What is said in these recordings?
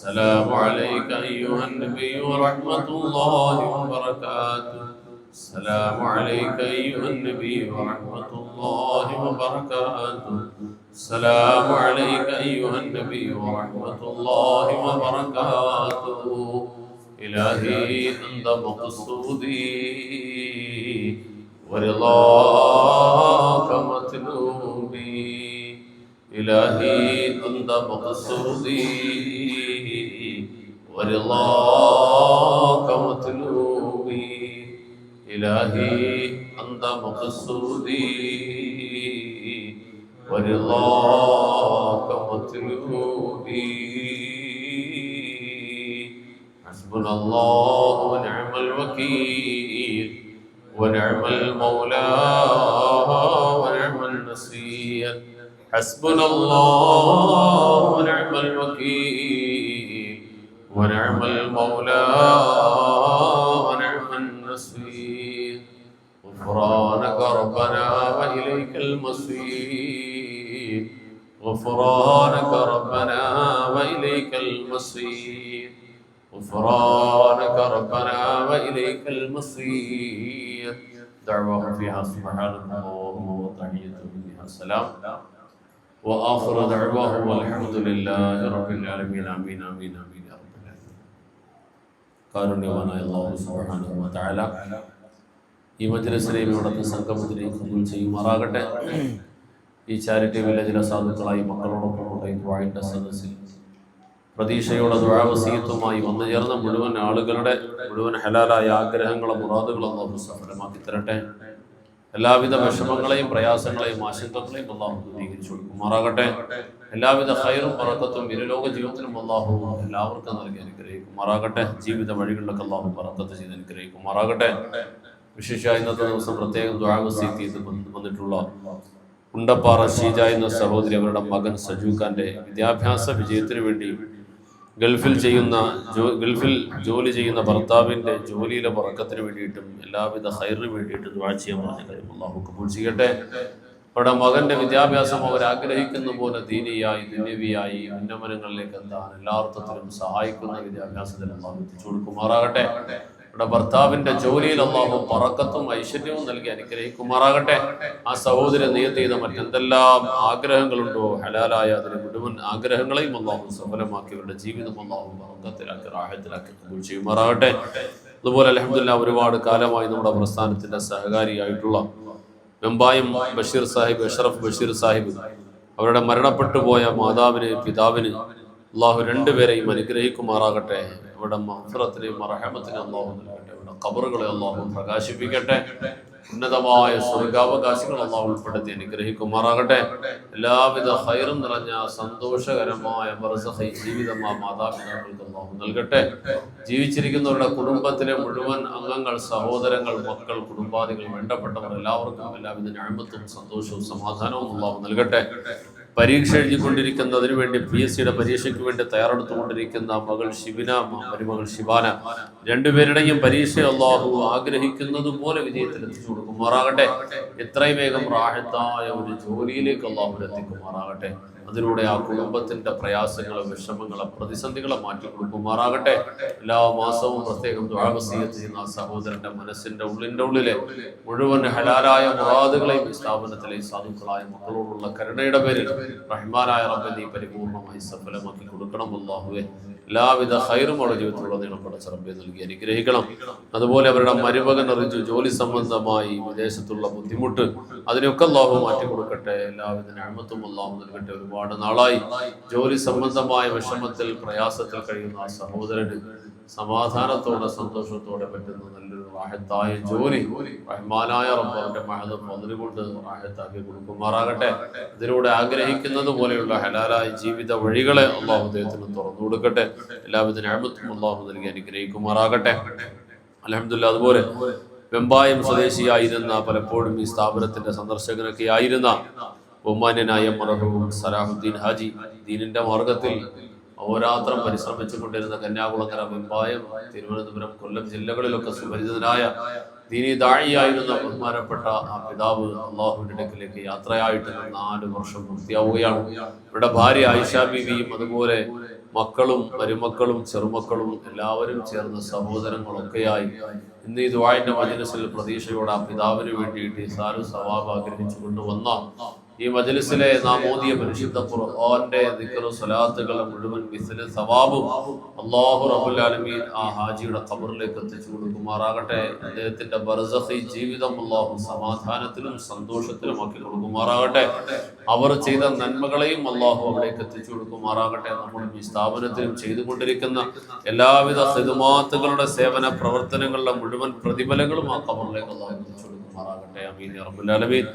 السلام عليك أيها النبي ورحمة الله وبركاته. السلام عليك أيها النبي ورحمة الله وبركاته. السلام عليك أيها النبي ورحمة الله وبركاته. إلهي أنت مقصودي ورضاك مطلوبي. إلهي أنت مقصودي ورضاك مطلوبي. إلهي أنت مقصودي ورضاك مطلوبي. حسبنا الله ونعم الوكيل ونعم المولى ونعم النصير. حسبنا الله ونعم الوكيل ونعم المولى ونعم النصير. غفرانك ربنا وإليك المصير. غفرانك ربنا وإليك المصير. غفرانك ربنا وإليك المصير. دعواهم فيها سبحانك اللهم وتحيتهم فيها السلام وآخر دعواهم والحمد لله رب العالمين. آمين آمين آمين يا رب العالمين. കാരുണ്യവാനായ അല്ലാഹു സുബ്ഹാനഹു വ തആല ഈ മജ്‌ലിസിനെയും ഇവിടുത്തെ സംഗമത്തിനെയും കബൂൽ ചെയ്യുമാറാകട്ടെ. ഈ ചാരിറ്റി വില്ലേജിലെ സാധുക്കളായി മക്കളോടൊപ്പമുള്ള ഈ ദുആഇന്റെ സദസ്സിൽ പ്രതീക്ഷയോടെ ദുആ വസിയത്തുമായി വന്നു ചേർന്ന മുഴുവൻ ആളുകളുടെ മുഴുവൻ ഹലാലായ ആഗ്രഹങ്ങളും മുറാദുകളും അല്ലാഹു സഫലമാക്കി തരട്ടെ. എല്ലാവിധ വിഷമങ്ങളെയും പ്രയാസങ്ങളെയും ആശങ്കകളെയും അല്ലാഹു ദൂരീകരിച്ചു കൊടുക്കുമാറാകട്ടെ. എല്ലാവിധ ഖൈറും ബറക്കത്തും ഇരുലോക ജീവിതത്തിലും അല്ലാഹു എല്ലാവർക്കും നൽകി അനുഗ്രഹിക്കുമാറാകട്ടെ. ജീവിത വഴികളിലൊക്കെ അല്ലാഹു ബറക്കത്ത് ചെയ്ത് അനുഗ്രഹിക്കുമാറാകട്ടെ. വിശേഷ ഇന്നത്തെ ദിവസം പ്രത്യേകം ദുആ വസിയത്ത് ചെയ്ത് വന്നിട്ടുള്ള ഉണ്ടപ്പാറ ഷീജ എന്ന സഹോദരി അവരുടെ മകൻ സജു ഖാന്റെ വിദ്യാഭ്യാസ വിജയത്തിന് വേണ്ടി ഗൾഫിൽ ജോലി ചെയ്യുന്ന ഭർത്താവിൻ്റെ ജോലിയിലെ ബറക്കത്തിന് വേണ്ടിയിട്ടും എല്ലാവിധ ഖൈറിന് വേണ്ടിയിട്ടും ദുആ ചെയ്യാൻ പറഞ്ഞ കാര്യം അല്ലാഹു കബൂൽ ചെയ്യട്ടെ. അവരുടെ മകന്റെ വിദ്യാഭ്യാസം അവരാഗ്രഹിക്കുന്ന പോലെ ദീനിയായി ദുനിയവിയായി ഉന്നമനങ്ങളിലേക്ക് എത്താൻ എല്ലാ അർത്ഥത്തിലും സഹായിക്കുന്ന വിദ്യാഭ്യാസത്തിൽ അല്ലാഹു എത്തിച്ചു കൊടുക്കുമാറാകട്ടെ. അവരുടെ ഭർത്താവിന്റെ ജോലിയിൽ അല്ലാഹു ബറക്കത്തും ഐശ്വര്യവും നൽകി അനുഗ്രഹിക്കുമാറാകട്ടെ. ആ സഹോദരി നിയത്ത് ചെയ്ത മറ്റെന്തെല്ലാം ആഗ്രഹങ്ങളുണ്ടോ ഹലാലായ അതിലെ മുഴുവൻ ആഗ്രഹങ്ങളെയും അല്ലാഹു സഫലമാക്കി അവരുടെ ജീവിതം അല്ലാഹു ബറക്കത്തിലാക്കി റാഹത്തിലാക്കി കബൂൽ ചെയ്യുമാറാകട്ടെ. അതുപോലെ അൽഹംദുലില്ലാഹ് ഒരുപാട് കാലമായി നമ്മുടെ പ്രസ്ഥാനത്തിന്റെ സഹകാരിയായിട്ടുള്ള വെമ്പായം ബഷീർ സാഹിബ്, അഷ്റഫ് ബഷീർ സാഹിബ്, അവരുടെ മരണപ്പെട്ടു പോയ മാതാവിന് പിതാവിന് അള്ളാഹു രണ്ടുപേരെയും അനുഗ്രഹിക്കുമാറാകട്ടെ. അവരുടെ മഗ്ഫിറത്തിനെയും റഹ്മത്തിനെയും അള്ളാഹു നൽകട്ടെ. അവരുടെ ഖബറുകളെ അള്ളാഹു പ്രകാശിപ്പിക്കട്ടെ. ഉന്നതമായ സ്വർഗാവകാശങ്ങൾ അള്ളാഹു ഉൾപ്പെടുത്തി അനുഗ്രഹിക്കുമാറാകട്ടെ. എല്ലാവിധ ഖൈറും നിറഞ്ഞ സന്തോഷകരമായ ബർസഖി ജീവിതം ആ മാതാപിതാക്കൾക്ക് അള്ളാഹു നൽകട്ടെ. ജീവിച്ചിരിക്കുന്നവരുടെ കുടുംബത്തിലെ മുഴുവൻ അംഗങ്ങൾ, സഹോദരങ്ങൾ, മക്കൾ, കുടുംബാദികൾ, വേണ്ടപ്പെട്ടവർ എല്ലാവർക്കും എല്ലാവിധ നിഅമത്തും സന്തോഷവും സമാധാനവും അള്ളാഹു നൽകട്ടെ. പരീക്ഷ എഴുതിക്കൊണ്ടിരിക്കുന്നതിന് വേണ്ടി PSCയുടെ പരീക്ഷയ്ക്ക് വേണ്ടി തയ്യാറെടുത്തുകൊണ്ടിരിക്കുന്ന മകൾ ഷിബിന, മരുമകൾ ഷിബാന, രണ്ടുപേരുടെയും പരീക്ഷ അള്ളാഹു ആഗ്രഹിക്കുന്നത് പോലെ വിജയത്തിൽ എത്തിച്ചു കൊടുക്കുമാറാകട്ടെ. എത്രയും വേഗം റാഹത്തായ ഒരു ജോലിയിലേക്ക് അള്ളാഹു എത്തിക്കുമാറാകട്ടെ. അതിലൂടെ ആ കുടുംബത്തിന്റെ പ്രയാസങ്ങളെ, വിഷമങ്ങളെ, പ്രതിസന്ധികളെ മാറ്റി കൊടുക്കുമാറാകട്ടെ. എല്ലാ മാസവും പ്രത്യേകം ദുആ വസിയത്ത് ചെയ്യുന്ന ആ സഹോദരന്റെ മനസ്സിന്റെ ഉള്ളിലെ മുഴുവൻ ഹലാലായ മുറാദുകളെയും ഈ സ്ഥാപനത്തിലെ സാധുക്കളായ മക്കളോടുള്ള കരുണയുടെ പേരിൽ റഹ്മാനായ റബ്ബേ നീ പരിപൂർണമായി സഫലമാക്കി കൊടുക്കണം. അല്ലാഹുവേ എല്ലാവിധ ഖൈറും അവരുടെ ജീവിതത്തിലുള്ള നീളപ്പടച്ച റബ്ബേ നൽകി അനുഗ്രഹിക്കണം. അതുപോലെ അവരുടെ മരുമകൻ അറിയിച്ചു ജോലി സംബന്ധമായി വിദേശത്തുള്ള ബുദ്ധിമുട്ട്, അതിനൊക്കെ അല്ലാഹു മാറ്റി കൊടുക്കട്ടെ. എല്ലാവിധ നിഅമത്തും അല്ലാഹു നൽകട്ടെ. ഒരുപാട് നാളായി ജോലി സംബന്ധമായ വിഷമത്തിൽ, പ്രയാസത്തിൽ കഴിയുന്ന ആ സഹോദരന് സമാധാനത്തോടെ സന്തോഷത്തോടെ പറ്റുന്ന നല്ലൊരു റാഹത്തായ ജോലി റഹ്മാനായ റബ്ബിന്റെ മഹദം അതിനുകൊണ്ട് റാഹത്താക്കി കൊടുക്കുമാറാകട്ടെ. ഇതിലൂടെ ആഗ്രഹിക്കുന്നത് പോലെയുള്ള ഹലാലായ ജീവിത വഴികളെ അള്ളാഹു അദ്ദേഹത്തിന് തുറന്നു കൊടുക്കട്ടെ. എല്ലാവിധ നിഅമത്തും അള്ളാഹു നൽകി അനുഗ്രഹിക്കുമാറാകട്ടെ. അൽഹംദുലില്ലാഹ്. അതുപോലെ വെമ്പായം സ്വദേശിയായിരുന്ന, പലപ്പോഴും ഈ സ്ഥാപനത്തിന്റെ സന്ദർശകനൊക്കെ ആയിരുന്ന ബഹുമാന്യനായ മർഹൂം സലാഹുദ്ദീൻ ഹാജി, ദീനിന്റെ മാർഗത്തിൽ അഹോരാത്രം പരിശ്രമിച്ചുകൊണ്ടിരുന്ന കന്യാകുളങ്ങര, വെമ്പായം, തിരുവനന്തപുരം, കൊല്ലം ജില്ലകളിലൊക്കെ സുപരിചിതനായ ദീനി ദാഇയായിരുന്ന ബഹുമാനപ്പെട്ട ആ പിതാവ് അള്ളാഹുവിന്റെ അടുക്കലേക്ക് യാത്രയായിട്ട് 4 വർഷം പൂർത്തിയാവുകയാണ്. ഇവരുടെ ഭാര്യ ആയിഷ ബീവിയും അതുപോലെ മക്കളും മരുമക്കളും ചെറുമക്കളും എല്ലാവരും ചേർന്ന സഹോദരങ്ങളൊക്കെയായി ഇന്ന് ഈ ദുആഇന്റെ മജ്‌ലിസിൽ പ്രതീക്ഷയോടെ ആ പിതാവിന് വേണ്ടിയിട്ട് ഇസാലു സവാബ് ആഗ്രഹിച്ചു കൊണ്ടുവന്ന ഈ മജ്‌ലിസിലെ നാം ഓതിയ പരിശുദ്ധ ഖുർആന്റെ ദിക്ർ സ്വലാത്തുകൾ മുഴുവൻ മിസ്ല സവാബും അല്ലാഹു റബ്ബുൽ ആലമീൻ ആ ഹാജിയുടെ ഖബറിലേക്ക് എത്തിച്ചു കൊടുക്കുമാറാകട്ടെ. അദ്ദേഹത്തിന്റെ ബർസഖി ജീവിതം അല്ലാഹു സമാധാനത്തിലും സന്തോഷത്തിലും ആക്കി കൊടുക്കുമാറാകട്ടെ. അവർ ചെയ്ത നന്മകളെയും അല്ലാഹു അവിടേക്ക് എത്തിച്ചു കൊടുക്കുമാറാകട്ടെ. നമ്മൾ ഈ സ്ഥാപനത്തിലും ചെയ്തുകൊണ്ടിരിക്കുന്ന എല്ലാവിധ ഖിദ്മാത്തുകളുടെ സേവന പ്രവർത്തനങ്ങളുടെ മുഴുവൻ പ്രതിഫലങ്ങളും ആ ഖബറിലേക്ക് അല്ലാഹു എത്തിച്ചു കൊടുക്കുമാറാകട്ടെ. ആമീൻ യാ റബ്ബൽ ആലമീൻ.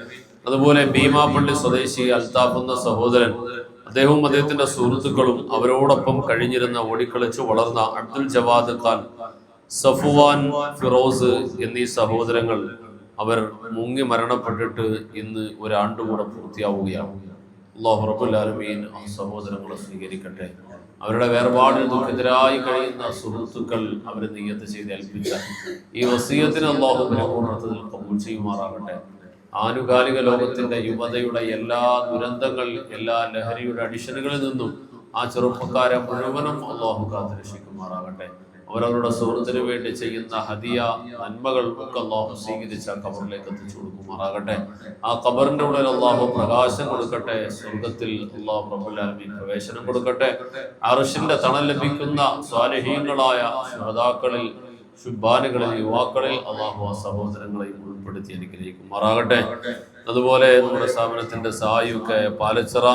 അതുപോലെ ഭീമാപ്പള്ളി സ്വദേശി അൽതാഫ് എന്ന സഹോദരൻ, അദ്ദേഹവും അദ്ദേഹത്തിന്റെ സുഹൃത്തുക്കളും അവരോടൊപ്പം കഴിഞ്ഞിരുന്ന ഓടിക്കളിച്ച് വളർന്ന അബ്ദുൽ ജവാദ് ഖാൻ, സഫുവാൻ, ഫിറോസ് എന്നീ സഹോദരങ്ങൾ അവർ മുങ്ങി മരണപ്പെട്ടിട്ട് ഇന്ന് ഒരാണ്ടുകൂടെ പൂർത്തിയാവുകയാണ്. അല്ലാഹു റബ്ബുൽ ആലമീൻ ആ സഹോദരങ്ങളെ സ്വീകരിക്കട്ടെ. അവരുടെ വേർപാടിൽ ദുഃഖിതരായി കഴിയുന്ന സുഹൃത്തുക്കൾ അവരെ നിയ്യത്ത് ചെയ്ത് ഏൽപ്പിച്ച ഈ വസിയത്തിന് അല്ലാഹു പരിപൂർണ്ണത്തിൽ കബൂൽ ചെയ്യുമാറാകട്ടെ. ആനുകാലിക ലോകത്തിന്റെ യുവതയുടെ എല്ലാ ദുരന്തങ്ങൾ, എല്ലാ ലഹരിയുടെ അഡിഷനുകളിൽ നിന്നും ആ ചെറുപ്പക്കാരെ മുഴുവനും അല്ലാഹു കാത്തുരക്ഷിക്കുമാറാകട്ടെ. അവരവരുടെ സുഹൃത്തിന് വേണ്ടി ചെയ്യുന്ന ഹദിയ നന്മകൾ ഒക്കെ അല്ലാഹു സ്വീകരിച്ച ഖബറിലേക്ക് എത്തിച്ചു കൊടുക്കുമാറാകട്ടെ. ആ ഖബറിന്റെ ഉള്ളിൽ അല്ലാഹു പ്രകാശം കൊടുക്കട്ടെ. സ്വർഗത്തിൽ അല്ലാഹു റബ്ബുൽ ആലമീൻ പ്രവേശനം കൊടുക്കട്ടെ. അർശിന്റെ തണൽ ലഭിക്കുന്ന സ്വാലിഹീങ്ങളായ ശുഹദാക്കളിൽ, ശുഭാനുകളിൽ, യുവാക്കളിൽ അല്ലാഹു ആ സഹോദരങ്ങളെയും ഉൾപ്പെടുത്തി അനുഗ്രഹിക്കുമാറാകട്ടെ. അതുപോലെ നമ്മുടെ സ്ഥാപനത്തിന്റെ സഹായിയൊക്കെ പാലച്ചിറ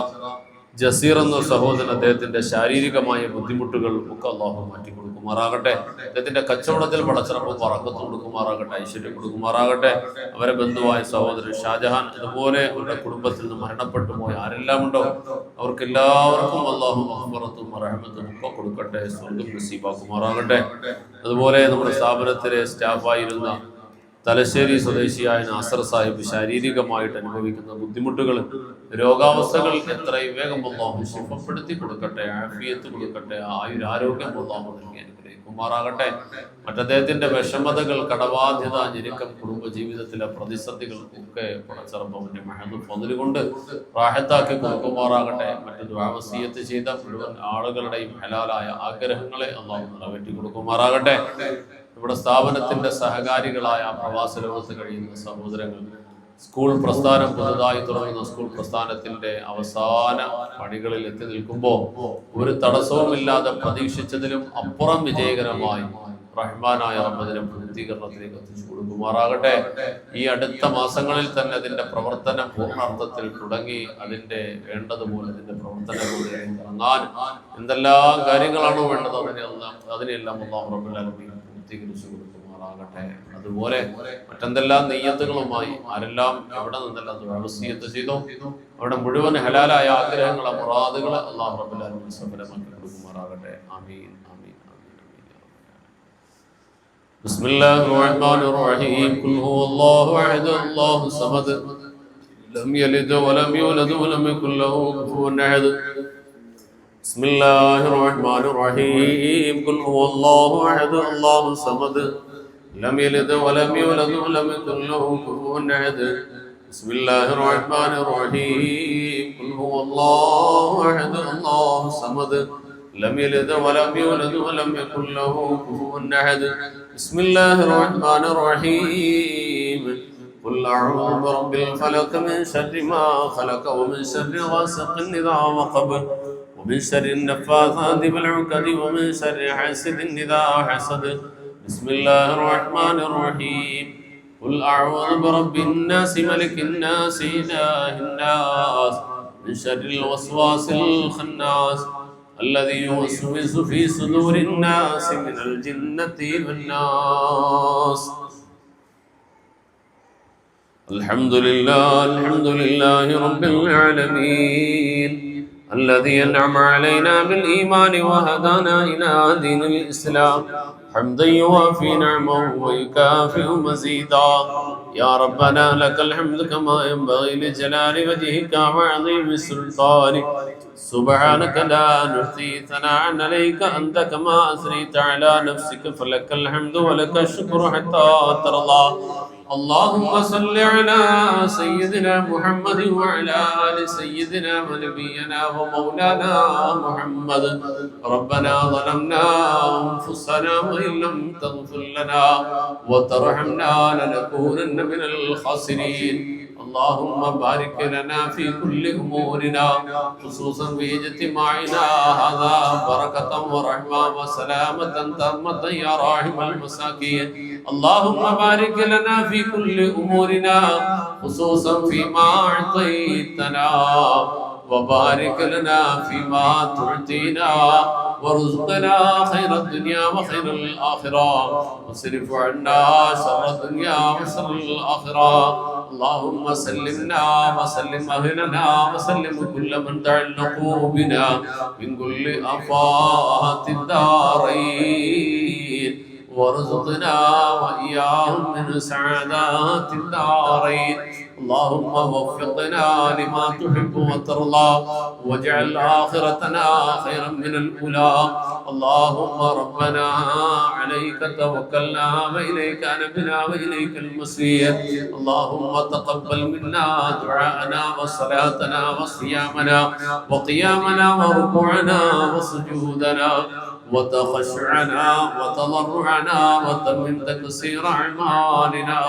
ജസീർ എന്ന സഹോദരൻ, അദ്ദേഹത്തിന്റെ ശാരീരികമായ ബുദ്ധിമുട്ടുകൾ ഒക്കെ അല്ലാഹു മാറ്റി കൊടുക്കുമാറാകട്ടെ. അദ്ദേഹത്തിന്റെ കച്ചവടത്തിൽ പടച്ചിറപ്പ് പറക്കത്ത് കൊടുക്കുമാറാകട്ടെ, ഐശ്വര്യം കൊടുക്കുമാറാകട്ടെ. അവരെ ബന്ധുവായ സഹോദരൻ ഷാജഹാൻ, അതുപോലെ അവരുടെ കുടുംബത്തിൽ നിന്ന് മരണപ്പെട്ടു പോയ ആരെല്ലാം ഉണ്ടോ അവർക്കെല്ലാവർക്കും അല്ലാഹു മഗ്ഫിറത്തും റഹ്മത്തും ഒക്കെ കൊടുക്കട്ടെ, സ്വർഗ്ഗം നസീബാക്കുമാറാകട്ടെ. അതുപോലെ നമ്മുടെ സ്ഥാപനത്തിലെ സ്റ്റാഫായിരുന്ന തലശ്ശേരി സ്വദേശിയായ നാസർ സാഹിബ് ശാരീരികമായിട്ട് അനുഭവിക്കുന്ന ബുദ്ധിമുട്ടുകൾ, രോഗാവസ്ഥകൾ എത്രയും വേഗം അല്ലാഹു ശിഫപ്പെടുത്തി കൊടുക്കട്ടെ, ആഫിയത്ത് കൊടുക്കട്ടെ, ആയുരാരോഗ്യം അല്ലാഹു നൽകി അനുഗ്രഹിക്കുമാറാകട്ടെ. മറ്റദ്ദേഹത്തിന്റെ വിഷമതകൾ, കടബാധ്യത, ഞെരുക്കം, കുടുംബ ജീവിതത്തിലെ പ്രതിസന്ധികൾ ഒക്കെ പടച്ചറബിന്റെ മഹദ് ഫദ്ല് കൊണ്ട് റാഹത്താക്കി കൊടുക്കുമാറാകട്ടെ. മറ്റു ദുആ വസിയത്ത് ചെയ്ത മുഴുവൻ ആളുകളുടെയും ഹലാലായ ആഗ്രഹങ്ങളെ അല്ലാഹു നിറവേറ്റി കൊടുക്കുമാറാകട്ടെ. നമ്മുടെ സ്ഥാപനത്തിന്റെ സഹകാരികളായ പ്രവാസ ലോകത്ത് കഴിയുന്ന സഹോദരങ്ങൾ, സ്കൂൾ പ്രസ്ഥാനം പുതുതായി തുടങ്ങുന്ന സ്കൂൾ പ്രസ്ഥാനത്തിന്റെ അവസാന പണികളിൽ എത്തി നിൽക്കുമ്പോൾ ഒരു തടസ്സവുമില്ലാതെ പ്രതീക്ഷിച്ചതിലും അപ്പുറം വിജയകരമായി റഹ്മാനായ റബ്ബിനെ പൂർത്തീകരണത്തിലേക്ക് എത്തിച്ചു കൊടുക്കുമാറാകട്ടെ. ഈ അടുത്ത മാസങ്ങളിൽ തന്നെ അതിന്റെ പ്രവർത്തനം പൂർണ്ണാർത്ഥത്തിൽ തുടങ്ങി അതിന്റെ വേണ്ടതുപോലെ അതിന്റെ പ്രവർത്തനങ്ങളിലേക്ക് ഇറങ്ങാൻ എന്തെല്ലാം കാര്യങ്ങളാണോ വേണ്ടത് അതിനെല്ലാം അല്ലാഹു റബ്ബുൽ ആലമീൻ പൂർത്തീകരിച്ചു കൊടുക്കുമാറാകട്ടെ. അതുപോലെ മറ്റെന്തെല്ലാം നെയ്യത്തുകളുമായി ആരെല്ലാം എവിടെ നിന്നെല്ലാം വസിയത്ത് ചെയ്തോ അവിടെ മുഴുവൻ ഹലാലായ ആഗ്രഹങ്ങളെ, മുറാദുകളെ അല്ലാഹു റബ്ബുൽ ആലമീൻ സഫലമാക്കി കൊടുക്കുമാറാകട്ടെ. ആമീൻ ആമീൻ ആമീൻ ആമീൻ. ബിസ്മില്ലാഹിർ റഹ്മാനിർ റഹീം. ഖുൽ ഹുവല്ലാഹു അഹദ് അല്ലാഹു സമദ് ലം യലിദ് വലം യൂലദ് വലം യകുൽ ലഹു കുഫുവൻ അഹദ്. ബിസ്മില്ലാഹിർ റഹ്മാനിർ റഹീം. ഖുൽ ഹുവല്ലാഹു അഹദ് അല്ലാഹു സമദ് ലം യലിദ് വലം യൂലദ് വലം യകുൽ ലഹു കുഫുവൻ അഹദ്. ബിസ്മില്ലാഹിർ റഹ്മാനിർ റഹീം. ഖുൽ ഹുവല്ലാഹു അഹദ് അല്ലാഹു സമദ് ലം യലിദ് വലം യൂലദ് വലം യകുൽ ലഹു കുഫുവൻ അഹദ്. ബിസ്മില്ലാഹിർ റഹ്മാനിർ റഹീം. ഖുൽ അഊദു ബിറബ്ബിൽ ഫലഖ് മിൻ ശർരി മാ ഖലഖ വമിൻ ശർരി ഗാസിഖിൻ ഇദാ വഖബ ومن شر النفاثات في العقد ومن شر حاسد إذا حسد. بسم الله الرحمن الرحيم. قل أعوذ برب الناس ملك الناس إله الناس من شر الوسواس الخناس الذي يوسوس في صدور الناس من الجنة والناس. الحمد لله رب العالمين الذي أنعم علينا بالإيمان وهدانا إلى دين الإسلام حمدا يوافي نعمه ويكافئ مزيدا. يا ربنا لك الحمد كما ينبغي لجلال وجهك وعظيم سلطانك. سبحانك لا نحصي ثناء عليك أنت كما أثنيت على نفسك فلك الحمد ولك الشكر حتى ترضى. اللهم صل على سيدنا محمد وعلى آل سيدنا ونبينا ومولانا محمد. ربنا ظلمنا أنفسنا وإن لم تغفر لنا وترحمنا لنكونن من الخاسرين. اللهم بارك لنا في كل أمورنا خصوصا في اجتماعنا هذا بركة ورحمة وسلامة تامة يا راحم المساكين. اللهم بارك لنا في كل أمورنا خصوصا فيما أعطيتنا وبارك لنا فيما تعطينا وارزقنا خير الدنيا وخير الآخرة واصرف عنا شر الدنيا وشر الآخرة. اللهم سلمنا وسلم أهلنا وسلم كل من تعلق بنا من كل آفات الدارين وارزقنا وإياهم من سعادات الدارين. اللهم وفقنا لما تحب وترضى واجعل آخرتنا خيرا من الأولى. اللهم ربنا عليك توكلنا وإليك أنبنا وإليك المصير. اللهم تقبل منا دعاءنا وصلاتنا وصيامنا وقيامنا وركوعنا وسجودنا وتخشعنا وتضرعنا وتمم تقصير أعمالنا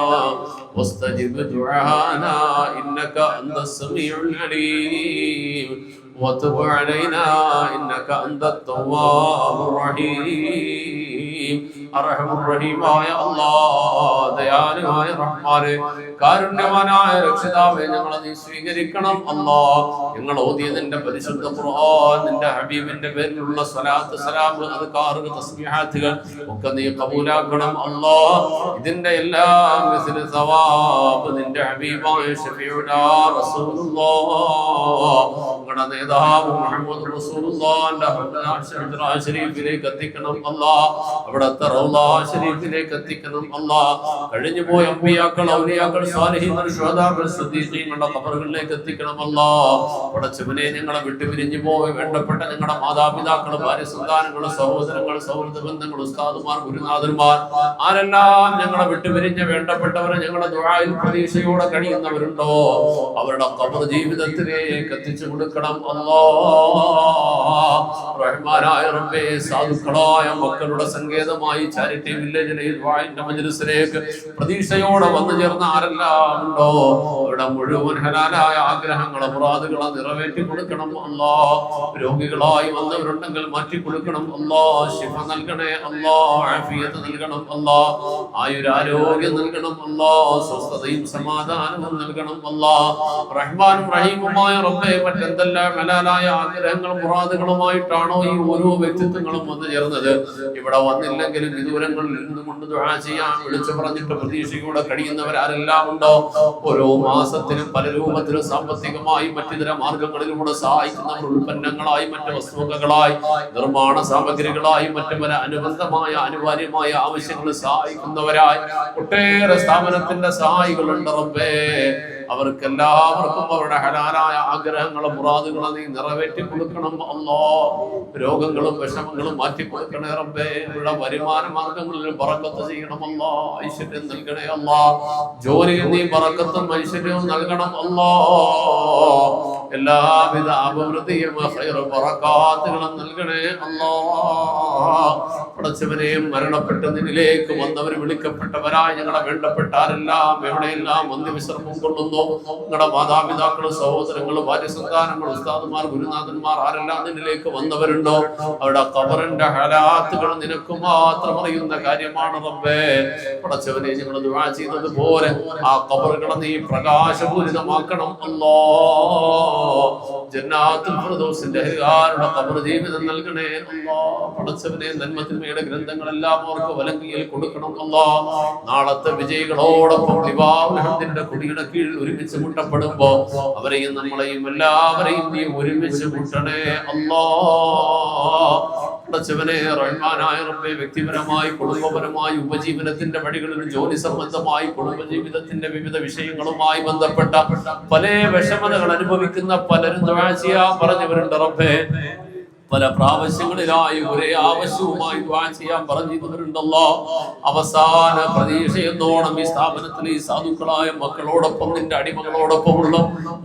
واستجب دعاءنا إنك أنت السميع العليم وتب علينا إنك أنت التواب الرحيم. അർഹമുർറഹീമായ അല്ലാഹ്, ദയാലുവായ റഹ്മാനെ, കാരുണ്യവാനായ രക്ഷിതാവേ, ഞങ്ങളെ നീ സ്വീകരിക്കണം അല്ലാഹ്. ഞങ്ങൾ ഓതിയതിന്റെ പരിശുദ്ധ ഖുർആൻ, നിന്റെ ഹബീബിന്റെ പേരിലുള്ള സ്വലാത്ത്, സലാം, അദ്കാറുകൾ, തസ്ബീഹാത്തുകൾ ഒക്കെ നീ കബൂലാക്കണം അല്ലാഹ്. ഇതിന്റെ എല്ലാം മിസ്ലു സവാബ് നിന്റെ ഹബീബായ ശഫീഉനാ റസൂലുള്ളാഹ്, ഞങ്ങളുടെ നേതാവ് മുഹമ്മദ് റസൂലുള്ളാഹിന്റെ ശരീഫിലേക്ക് എത്തിക്കണം അല്ലാഹ്. അവിടുത്തെ റൗളാ ശരീഫിലേക്ക് എത്തിക്കണം അല്ലാഹ്. കഴിഞ്ഞു പോയ അമ്പിയാക്കൾ, ഔലിയാക്കൾ, സ്വാലിഹീങ്ങൾ, ശുഹദാക്കൾ, സിദ്ദീഖീങ്ങളുടെ ഖബറുകളിലേക്ക് എത്തിക്കണം അല്ലാഹ്. പടച്ചവനെ, ഞങ്ങളെ വിട്ടുപിരിഞ്ഞു പോയ വേണ്ടപ്പെട്ട ഞങ്ങളുടെ മാതാപിതാക്കൾ, ഭാര്യ സന്താനങ്ങൾ, സഹോദരങ്ങൾ, സൗഹൃദ ബന്ധങ്ങൾ, ഉസ്താദുമാർ, ഗുരുനാഥന്മാർ, ആരെല്ലാം ഞങ്ങളെ വിട്ടുപിരിഞ്ഞ വേണ്ടപ്പെട്ടവരെ ഞങ്ങളുടെ ദുആയിൽ പ്രതീക്ഷയോടെ കഴിയുന്നവരുണ്ടോ അവരുടെ ഖബർ ജീവിതത്തിലേക്ക് എത്തിച്ചു കൊടുക്കണം അല്ലാഹ്. റഹ്മാനായ റബ്ബേ, സാധുക്കളായ മക്കളുടെ സങ്കേതമായി ചാരിറ്റി വില്ലേജിലെ ദുആഇന്റെ മജ്ലിസിലേക്ക് പ്രതീക്ഷയോടെ വന്നു ചേർന്ന ആരെല്ലാം ഉണ്ടോ അവരുടെ മുഴുവൻ ഹലാലായ ആഗ്രഹങ്ങളെ, മുറാദുകളെ നിറവേറ്റി കൊടുക്കണം അല്ലാഹ്. രോഗികളായി വന്നവരുണ്ടെങ്കിൽ മാറ്റി കൊടുക്കണം അല്ലാഹ്. ശിഫ നൽകണേ അല്ലാഹ്. ആഫിയത്ത് നൽകണം അല്ലാഹ്. ആയുരാരോഗ്യം നൽകണം അല്ലാഹ്. സ്വസ്ഥതയും സമാധാനവും നൽകണം അല്ലാഹ്. റഹ്മാനും റഹീമുമായ റബ്ബേ, മറ്റെന്തെല്ലാം ഹലാലായ ആഗ്രഹങ്ങളും മുറാദുകളുമായിട്ടാണോ ഈ ഓരോ വ്യക്തിത്വങ്ങളും വന്നു ചേർന്നത്, ഇവിടെ വന്നില്ലെങ്കിലും വിദൂരങ്ങളിൽ നിന്നുകൊണ്ട് ദുആ ചെയ്യാൻ വിളിച്ചു പറഞ്ഞിട്ട് പ്രതീക്ഷയോടെ കഴിയുന്നവരാരെല്ലാം ഉണ്ടോ ഓരോ മാസത്തിലും പല രൂപത്തിലും സാമ്പത്തികമായി മറ്റിതര മാർഗങ്ങളിലൂടെ സഹായിക്കുന്നവർ, ഉൽപ്പന്നങ്ങളായി, മറ്റ് വസ്തുക്കളായി, നിർമ്മാണ സാമഗ്രികളായി, മറ്റു പല അനുബന്ധമായ അനിവാര്യമായ ആവശ്യങ്ങൾ സഹായിക്കുന്നവരായി ഒട്ടേറെ സ്ഥാപനത്തിന്റെ സഹായികളുണ്ട് റബ്ബേ. അവർക്കെല്ലാവർക്കും അവരുടെ ഹലാലായ ആഗ്രഹങ്ങളും മുറാദുകളെ നീ നിറവേറ്റി കൊടുക്കണം അല്ലാഹ്. രോഗങ്ങളും വിഷമങ്ങളും മാറ്റി കൊടുക്കണേ റബ്ബേ. അവരുടെ വരുമാന മാർഗങ്ങളിൽ ബറക്കത്ത് ചെയ്യണം അല്ലാഹ്. ഐശ്വര്യം നൽകണേ അല്ലാഹ്. ജോലിയിൽ നീ ബറക്കത്തും ഐശ്വര്യവും നൽകണം അല്ലാഹ്. എല്ലാവിധ അഭിവൃദ്ധിയും ബറക്കാത്തുകളും നൽകണേ അല്ലാഹ്. പടച്ചവനെയും മരണപ്പെട്ട് നിന്നിലേക്ക് വന്നവർ, വിളിക്കപ്പെട്ടവരായി ഞങ്ങളെ വേണ്ടപ്പെട്ട ആരെല്ലാം എവിടെയെല്ലാം അന്ത്യവിശ്രമം കൊള്ളുന്നു, നിങ്ങളുടെ മാതാപിതാക്കളും സഹോദരങ്ങളും ഭാര്യ സന്താനങ്ങളും ഉസ്താദുമാർ, ഗുരുനാഥന്മാർ ആരെല്ലാം നിന്നിലേക്ക് വന്നവരുണ്ടോ അവരുടെ ഖബറിന്റെ ഹലാത്തുകൾ നിനക്ക് മാത്രം അറിയുന്ന കാര്യമാണ് റബ്ബേ. പടച്ചവനെ, ഞങ്ങൾ ദുആ ചെയ്തതുപോലെ ആ ഖബറുകളെ നീ പ്രകാശപൂരിതമാക്കണം അല്ലാഹ്. ജന്നാത്തുൽ ഫിർദൗസിന്റെ അഹ്ലുകാരുടെ ഖബർ ജീവിതം നൽകണേ അല്ലാഹ്. പടച്ചവനെ, നന്മതിന്മയുടെ ഗ്രന്ഥങ്ങളെല്ലാം അവർക്ക് വലങ്കിയിൽ കൊടുക്കണം അല്ലാഹ്. നാളത്തെ വിജയികളോടൊപ്പം ലിവാഉൽഹംദിന്റെ കൊടിയുടെ കീഴിൽ ഒരുമിച്ച് മുട്ടപ്പെടുമ്പോ അവരെയും നമ്മളെയും എല്ലാവരെയും നീ ഒരുമിച്ച് മുട്ടണേ അല്ലാഹ്. പടച്ചവനെ, റഹ്മാനായ റബ്ബേ, വ്യക്തിപരമായി, കുടുംബപരമായി, ഉപജീവനത്തിന്റെ വഴികളിൽ, ജോലി സംബന്ധമായി, കുടുംബജീവിതത്തിന്റെ വിവിധ വിഷയങ്ങളുമായി ബന്ധപ്പെട്ട പല വിഷമതകൾ അനുഭവിക്കുന്ന പലരും ദുആ ചെയ്യാൻ പറഞ്ഞവരുണ്ട് റബ്ബേ. പല പ്രാവശ്യങ്ങളിലായി ഒരേ ആവശ്യവുമായി ദുആ ചെയ്യാൻ പറഞ്ഞിരുന്നവരുണ്ടല്ലോ. അവസാന പ്രതീക്ഷ എന്നോണം ഈ സ്ഥാപനത്തിൽ ഈ സാധുക്കളായ മക്കളോടൊപ്പം നിന്റെ അടിമകളോടൊപ്പമുള്ള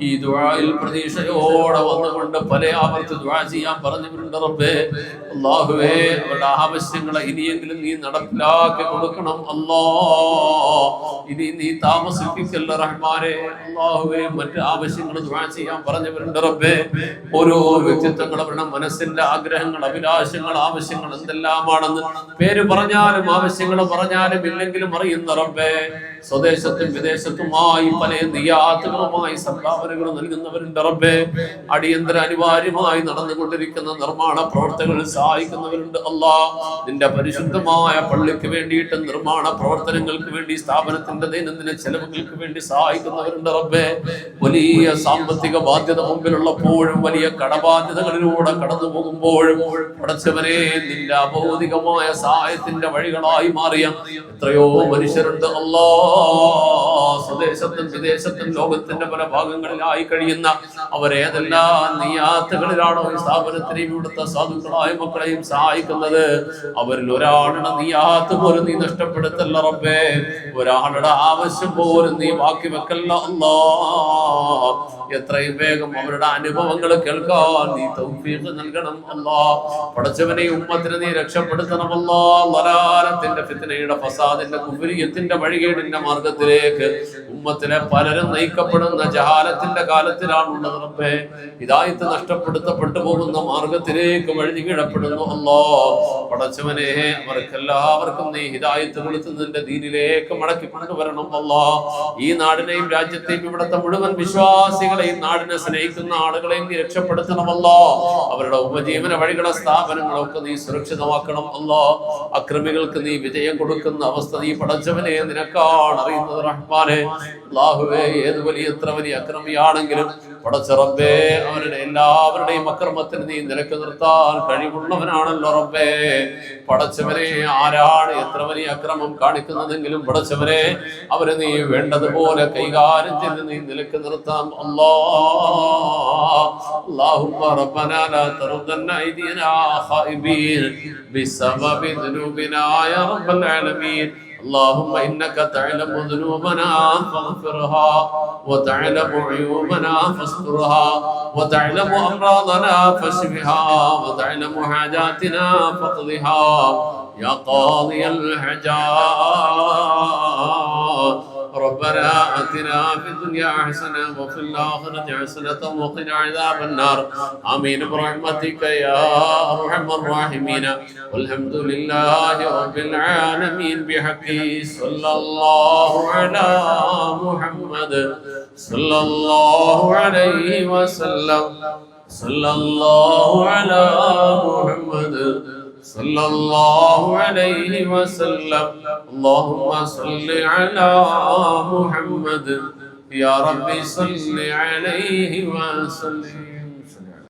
ഈ ദുആയിൽ പ്രതീക്ഷയോടെ വന്നുകൊണ്ട് പല ആവർത്തി ദുആ ചെയ്യാൻ പറഞ്ഞവരുണ്ട് റബ്ബേ. അല്ലാഹുവേ, അവരുടെ ആവശ്യങ്ങളെ ഇനിയെങ്കിലും നീ നടപ്പിലാക്കി കൊടുക്കണം അല്ലാ. ഇനി നീ താമസിപ്പിക്കല്ല റഹ്മാനെ. അല്ലാഹുവേ, മറ്റ് ആവശ്യങ്ങൾ ദുആ ചെയ്യാൻ പറഞ്ഞവരുണ്ട് റബ്ബേ. ഓരോ വ്യക്തിത്വങ്ങൾ അവരുടെ മനസ്സിന്റെ ആഗ്രഹങ്ങൾ, അഭിലാഷങ്ങൾ, ആവശ്യങ്ങൾ എന്തെല്ലാമാണെന്ന് പേര് പറഞ്ഞാലും ആവശ്യങ്ങൾ പറഞ്ഞാലും ഇല്ലെങ്കിലും അറിയുന്ന റബ്ബേ. സ്വദേശത്തും വിദേശത്തുമായി പല നിയാത്തുകളുമായി സംഭാവനകൾ നൽകുന്നവരുണ്ട് റബ്ബേ. അടിയന്തര അനിവാര്യമായി നടന്നുകൊണ്ടിരിക്കുന്ന നിർമ്മാണ പ്രവർത്തനങ്ങൾ സഹായിക്കുന്നവരുണ്ട് അല്ലാ. നിന്റെ പരിശുദ്ധമായ പള്ളിക്ക് വേണ്ടിയിട്ട് നിർമ്മാണ പ്രവർത്തനങ്ങൾക്ക് വേണ്ടി സ്ഥാപനത്തിന്റെ ദൈനംദിന ചെലവുകൾക്ക് വേണ്ടി സഹായിക്കുന്നവരുണ്ട് റബ്ബേ. വലിയ സാമ്പത്തിക ബാധ്യത മുമ്പിലുള്ളപ്പോഴും വലിയ കടബാധ്യതകളിലൂടെ കടന്നു പോകുമ്പോഴും പടച്ചവനെ നിന്റെ അഭൗതികമായ സഹായത്തിന്റെ വഴികളായി മാറിയ എത്രയോ മനുഷ്യരുണ്ട് അല്ലാ. സ്വദേശത്തും വിദേശത്തും ലോകത്തിന്റെ പല ഭാഗങ്ങളിലായി കഴിയുന്ന അവരേതെല്ലാം നിയാത്തുകളിലാണോ ഈ സ്ഥാപനത്തിനെയും ഇവിടുത്തെ സാധുക്കളായ മക്കളെയും സഹായിക്കുന്നത്, അവരിൽ ഒരാളുടെ നിയാത്ത് പോലും നീ നഷ്ടപ്പെടുത്തല്ല റബ്ബേ. ഒരാളുടെ ആവശ്യം പോലും നീ ബാക്കി വെക്കല്ല അല്ലാ. എത്രയും വേഗം അവരുടെ അനുഭവങ്ങൾ കേൾക്കാൻ നീ തൗഫീഖ് നൽകണം അല്ലാ. പടച്ചവനെ, ഉമ്മത്തിനെ നീ രക്ഷപ്പെടുത്തണം അല്ലാ. ളലാലത്തിന്റെ ഫിത്നയുടെ ഫസാദിന്റെ കുഫ്രിയത്തിന്റെ വഴികേടിന്റെ മാർഗത്തിലേക്ക് ഉമ്മത്തിലെ പലരും നയിക്കപ്പെടുന്ന ജഹാലത്തിന്റെ കാലത്തിലാണുള്ളത് റബ്ബേ. ഹിദായത്ത് നഷ്ടപ്പെടുത്തപ്പെട്ടു പോകുന്ന മാർഗത്തിലേക്ക് വഴുതി വീഴപ്പെടുന്നു അല്ലാ. പടച്ചവനെ, അവർക്കെല്ലാവർക്കും നീ ഹിദായത്ത് കൊടുത്ത് നിന്റെ ദീനിലേക്ക് മടക്കി കൊണ്ടുവരണം അല്ലാ. ഈ നാടിനെയും രാജ്യത്തെയും ഇവിടുത്തെ മുഴുവൻ വിശ്വാസികളെയും നാടിനെ സ്നേഹിക്കുന്ന ആളുകളെയും നീ രക്ഷപ്പെടുത്തണമല്ലോ. അവരുടെ ഉപജീവന വഴികളെ സ്ഥാപനങ്ങളൊക്കെ നീ സുരക്ഷിതമാക്കണം അല്ലാ. അക്രമികൾക്ക് നീ വിജയം കൊടുക്കുന്ന അവസ്ഥ നീ പടച്ചവനെ നിനക്കാണ് അറിയുന്നത് റഹ്മാനെ. അല്ലാഹുവേ, ഏത് വലിയ എത്ര വലിയ അക്രമിയാണെങ്കിലും പടച്ച റബ്ബേ, അവരുടെ എല്ലാവരുടെയും അക്രമത്തിന് നീ നിലക്ക് നിർത്താൻ കഴിവുള്ളവനാണല്ലോ റബ്ബേ. പടച്ചവനെ, ആരാണ് എത്ര വലിയ അക്രമം കാണിക്കുന്നതെങ്കിലും പടച്ചവനെ അവരെ നീ വേണ്ടതുപോലെ കൈകാര്യം ചെയ്ത് നീ നിലക്ക് നിർത്താം അല്ലാ. اللهم ربنا لا تردن أيدينا خائبين بسبب ذنوبنا يا رب العالمين. اللهم إنك تعلم ذنوبنا فاغفرها وتعلم عيوبنا فاسترها وتعلم أمراضنا فاشفها وتعلم حاجاتنا فاقضها يا قاضي الحاجات. ربنا آتنا في الدنيا حسنة وفي الآخرة حسنة وقنا عذاب النار. آمين برحمتك يا أرحم الراحمين. والحمد لله رب العالمين بحق صلى الله على محمد صلى الله عليه وسلم صلى الله على محمد صلى الله عليه وسلم. اللهم صل على محمد يا رب صل عليه وسلم.